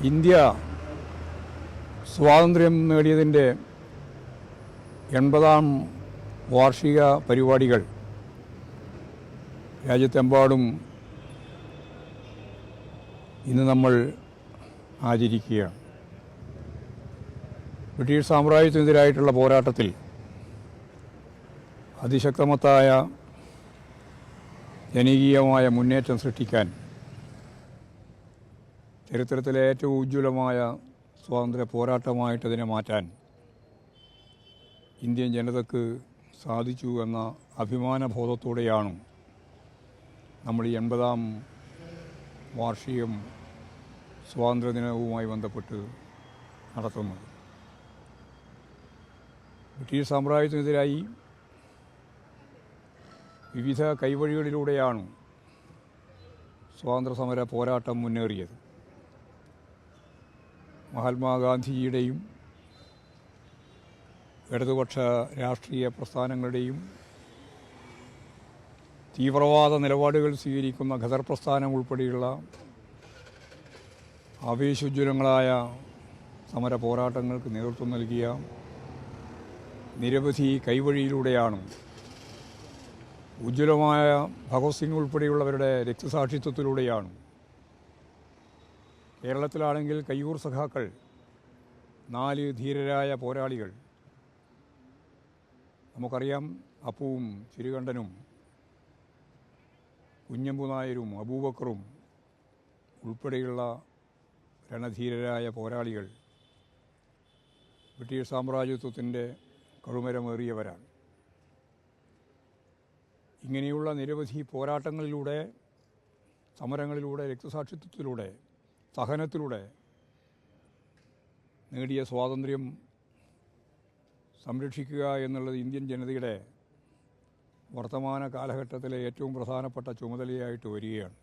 India സ്വാതന്ത്ര്യം നേടിയതിൻ്റെ 80ാം വാർഷിക പരിപാടികൾ രാജ്യത്തെമ്പാടും ഇന്ന് നമ്മൾ ആചരിക്കുകയാണ്. ബ്രിട്ടീഷ് സാമ്രാജ്യത്തിനെതിരായിട്ടുള്ള പോരാട്ടത്തിൽ അതിശക്തമത്തായ ജനകീയമായ മുന്നേറ്റം സൃഷ്ടിക്കാൻ ചരിത്രത്തിലെ ഏറ്റവും ഉജ്ജ്വലമായ സ്വാതന്ത്ര്യ പോരാട്ടമായിട്ട് അതിനെ മാറ്റാൻ ഇന്ത്യൻ ജനതയ്ക്ക് സാധിച്ചു എന്ന അഭിമാനബോധത്തോടെയാണ് നമ്മൾ ഈ 80ാം വാർഷികം സ്വാതന്ത്ര്യദിനവുമായി ബന്ധപ്പെട്ട് നടത്തുന്നത്. ബ്രിട്ടീഷ് സാമ്രാജ്യത്തിനെതിരായി വിവിധ കൈവഴികളിലൂടെയാണ് സ്വാതന്ത്ര്യസമര പോരാട്ടം മുന്നേറിയത്. മഹാത്മാഗാന്ധിജിയുടെയും ഇടതുപക്ഷ രാഷ്ട്രീയ പ്രസ്ഥാനങ്ങളുടെയും തീവ്രവാദ നിലപാടുകൾ സ്വീകരിക്കുന്ന ഖദർ പ്രസ്ഥാനം ഉൾപ്പെടെയുള്ള ആവേശോജ്വലങ്ങളായ സമര പോരാട്ടങ്ങൾക്ക് നേതൃത്വം നൽകിയ നിരവധി കൈവഴിയിലൂടെയാണ് ഉജ്ജ്വലമായ ഭഗത് സിംഗ് ഉൾപ്പെടെയുള്ളവരുടെ രക്തസാക്ഷിത്വത്തിലൂടെയാണ് കേരളത്തിലാണെങ്കിൽ കയ്യൂർ സഖാക്കൾ 4 ധീരരായ പോരാളികൾ, നമുക്കറിയാം, അപ്പുവും ചിരുകണ്ഠനും കുഞ്ഞമ്പു നായരും അബൂബക്കറും ഉൾപ്പെടെയുള്ള രണധീരരായ പോരാളികൾ ബ്രിട്ടീഷ് സാമ്രാജ്യത്വത്തിൻ്റെ കഴുമരമേറിയവരാണ്. ഇങ്ങനെയുള്ള നിരവധി പോരാട്ടങ്ങളിലൂടെ, സമരങ്ങളിലൂടെ, രക്തസാക്ഷിത്വത്തിലൂടെ, സഹനത്തിലൂടെ നേടിയ സ്വാതന്ത്ര്യം സംരക്ഷിക്കുക എന്നുള്ളത് ഇന്ത്യൻ ജനതയുടെ വർത്തമാന കാലഘട്ടത്തിലെ ഏറ്റവും പ്രധാനപ്പെട്ട ചുമതലയായിട്ട് വരികയാണ്.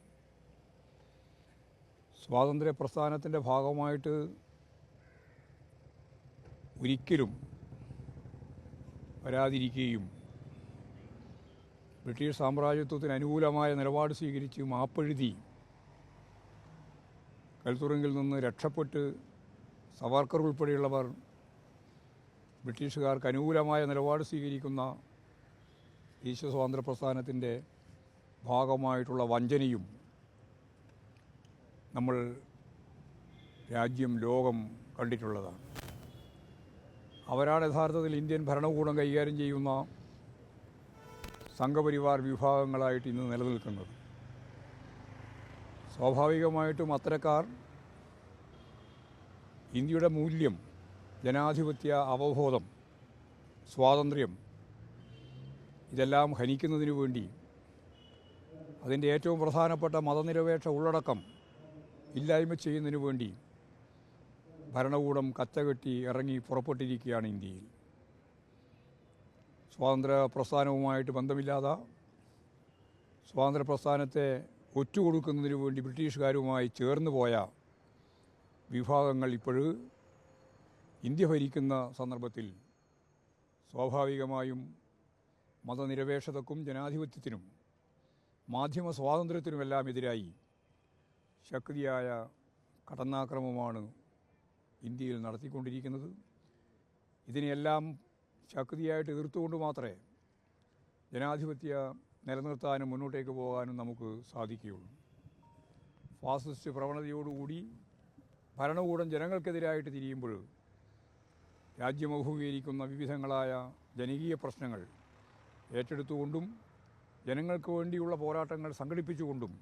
സ്വാതന്ത്ര്യ പ്രസ്ഥാനത്തിൻ്റെ ഭാഗമായിട്ട് ഒരിക്കലും വരാതിരിക്കുകയും ബ്രിട്ടീഷ് സാമ്രാജ്യത്വത്തിന് അനുകൂലമായ നിലപാട് സ്വീകരിച്ച് മാപ്പെഴുതി കൽത്തുറുങ്കിൽ നിന്ന് രക്ഷപ്പെട്ട് സവർക്കർ ഉൾപ്പെടെയുള്ളവർ ബ്രിട്ടീഷുകാർക്ക് അനുകൂലമായ നിലപാട് സ്വീകരിക്കുന്ന ദേശീയ സ്വാതന്ത്ര്യ പ്രസ്ഥാനത്തിൻ്റെ ഭാഗമായിട്ടുള്ള വഞ്ചനയും നമ്മൾ ലോകം കണ്ടിട്ടുള്ളതാണ്. അവരാണ് യഥാർത്ഥത്തിൽ ഇന്ത്യൻ ഭരണകൂടം കൈകാര്യം ചെയ്യുന്ന സംഘപരിവാർ വിഭാഗങ്ങളായിട്ട് ഇന്ന് നിലനിൽക്കുന്നത്. സ്വാഭാവികമായിട്ടും അത്തരക്കാർ ഇന്ത്യയുടെ മൂല്യം, ജനാധിപത്യ അവബോധം, സ്വാതന്ത്ര്യം ഇതെല്ലാം ഹനിക്കുന്നതിനു വേണ്ടി, അതിൻ്റെ ഏറ്റവും പ്രധാനപ്പെട്ട മതനിരപേക്ഷ ഉള്ളടക്കം ഇല്ലായ്മ ചെയ്യുന്നതിനു വേണ്ടി ഭരണകൂടം കച്ചകെട്ടി ഇറങ്ങി പുറപ്പെട്ടിരിക്കുകയാണ് ഇന്ത്യയിൽ. സ്വാതന്ത്ര്യ പ്രസ്ഥാനവുമായിട്ട് ബന്ധമില്ലാതെ സ്വാതന്ത്ര്യ പ്രസ്ഥാനത്തെ ഒറ്റുകൊടുക്കുന്നതിനു വേണ്ടി ബ്രിട്ടീഷുകാരുമായി ചേർന്ന് പോയ വിഭാഗങ്ങൾ ഇപ്പോഴും ഇന്ത്യ ഭരിക്കുന്ന സന്ദർഭത്തിൽ സ്വാഭാവികമായും മതനിരപേക്ഷതക്കും ജനാധിപത്യത്തിനും മാധ്യമ സ്വാതന്ത്ര്യത്തിനുമെല്ലാം എതിരായി ശക്തിയായ കടന്നാക്രമണമാണ് ഇന്ത്യയിൽ നടത്തിക്കൊണ്ടിരിക്കുന്നത്. ഇതിനെയെല്ലാം ശക്തിയായിട്ട് എതിർത്തുകൊണ്ട് മാത്രമേ ജനാധിപത്യ നിലനിർത്താനും മുന്നോട്ടേക്ക് പോകാനും നമുക്ക് സാധിക്കുകയുള്ളൂ. ഫാസിസ്റ്റ് പ്രവണതയോടുകൂടി ഭരണകൂടം ജനങ്ങൾക്കെതിരായിട്ട് തിരിയുമ്പോൾ രാജ്യം അഭിമുഖീകരിക്കുന്ന വിവിധങ്ങളായ ജനകീയ പ്രശ്നങ്ങൾ ഏറ്റെടുത്തുകൊണ്ടും ജനങ്ങൾക്ക് വേണ്ടിയുള്ള പോരാട്ടങ്ങൾ സംഘടിപ്പിച്ചുകൊണ്ടും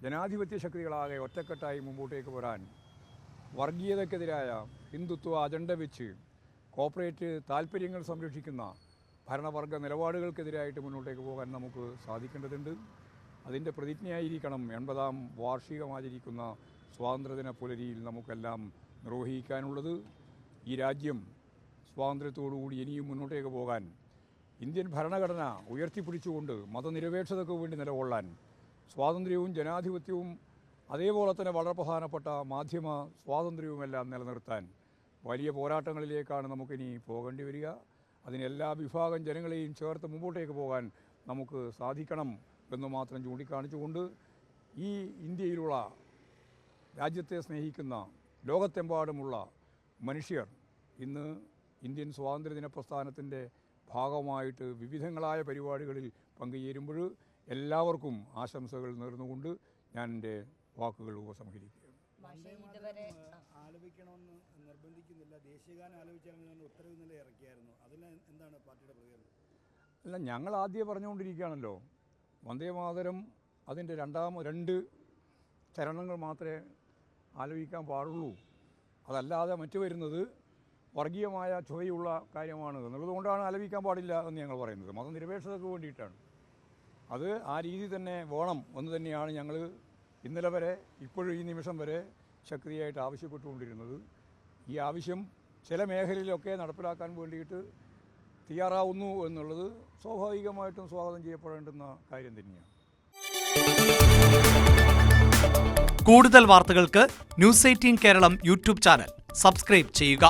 ജനാധിപത്യ ശക്തികളാകെ ഒറ്റക്കെട്ടായി മുമ്പോട്ടേക്ക് വരാൻ വർഗീയതയ്ക്കെതിരായ ഹിന്ദുത്വ അജണ്ട വെച്ച് കോർപ്പറേറ്റ് താൽപ്പര്യങ്ങൾ സംരക്ഷിക്കുന്ന ഭരണവർഗ നിലപാടുകൾക്കെതിരായിട്ട് മുന്നോട്ടേക്ക് പോകാൻ നമുക്ക് സാധിക്കേണ്ടതുണ്ട്. അതിൻ്റെ പ്രതിജ്ഞയായിരിക്കണം 80ാം വാർഷികം ആചരിക്കുന്ന സ്വാതന്ത്ര്യദിന പുലരിയിൽ നമുക്കെല്ലാം നിർവഹിക്കാനുള്ളത്. ഈ രാജ്യം സ്വാതന്ത്ര്യത്തോടുകൂടി ഇനിയും മുന്നോട്ടേക്ക് പോകാൻ ഇന്ത്യൻ ഭരണഘടന ഉയർത്തിപ്പിടിച്ചുകൊണ്ട് മതനിരപേക്ഷതയ്ക്ക് വേണ്ടി നിലകൊള്ളാൻ, സ്വാതന്ത്ര്യവും ജനാധിപത്യവും അതേപോലെ തന്നെ വളരെ പ്രധാനപ്പെട്ട മാധ്യമ സ്വാതന്ത്ര്യവുമെല്ലാം നിലനിർത്താൻ വലിയ പോരാട്ടങ്ങളിലേക്കാണ് നമുക്കിനി പോകേണ്ടി വരിക. അതിനെല്ലാ വിഭാഗം ജനങ്ങളെയും ചേർത്ത് മുമ്പോട്ടേക്ക് പോകാൻ നമുക്ക് സാധിക്കണം എന്ന് മാത്രം ചൂണ്ടിക്കാണിച്ചുകൊണ്ട് ഈ ഇന്ത്യയിലുള്ള രാജ്യത്തെ സ്നേഹിക്കുന്ന ലോകത്തെമ്പാടുമുള്ള മനുഷ്യർ ഇന്ന് ഇന്ത്യൻ സ്വാതന്ത്ര്യദിന പ്രസ്ഥാനത്തിൻ്റെ ഭാഗമായിട്ട് വിവിധങ്ങളായ പരിപാടികളിൽ പങ്കുചേരുമ്പോൾ എല്ലാവർക്കും ആശംസകൾ നേർന്നുകൊണ്ട് ഞാൻ എൻ്റെ വാക്കുകൾ ഉപസംഹരിക്കുകയാണ്. ആലപിക്കണമെന്ന് നിർബന്ധിക്കുന്നില്ല, ദേശീയഗാനം ആലപിച്ചാൽ ഉത്തരവ് ഇന്നലെ ഇറക്കിയായിരുന്നു. അതിന് എന്താണ് പാർട്ടിയുടെ പ്രതികരണം? അല്ല, ഞങ്ങൾ ആദ്യം പറഞ്ഞുകൊണ്ടിരിക്കുകയാണല്ലോ, വന്ദേമാതരം അതിൻ്റെ രണ്ട് ചരണങ്ങൾ മാത്രമേ ആലപിക്കാൻ പാടുള്ളൂ, അതല്ലാതെ മറ്റു വരുന്നത് വർഗീയമായ ചുവയുള്ള കാര്യമാണ് എന്നുള്ളതുകൊണ്ടാണ് ആലപിക്കാൻ പാടില്ല എന്ന് ഞങ്ങൾ പറയുന്നത്. മതനിരപേക്ഷതയ്ക്ക് വേണ്ടിയിട്ടാണ്. അത് ആ രീതി തന്നെ വേണം എന്ന് തന്നെയാണ് ഞങ്ങൾ ഇന്നലെ വരെ, ഇപ്പോഴും ഈ നിമിഷം വരെ ശക്തിയായിട്ട് ആവശ്യപ്പെട്ടുകൊണ്ടിരുന്നത്. ഈ ആവശ്യം ചില മേഖലയിലൊക്കെ നടപ്പിലാക്കാൻ വേണ്ടിയിട്ട് തയ്യാറാവുന്നു എന്നുള്ളത് സ്വാഭാവികമായിട്ടും സ്വാഗതം ചെയ്യപ്പെടേണ്ടുന്ന കാര്യം തന്നെയാണ്. കൂടുതൽ വാർത്തകൾക്ക് news 18 Keralam YouTube channel subscribe ചെയ്യുക.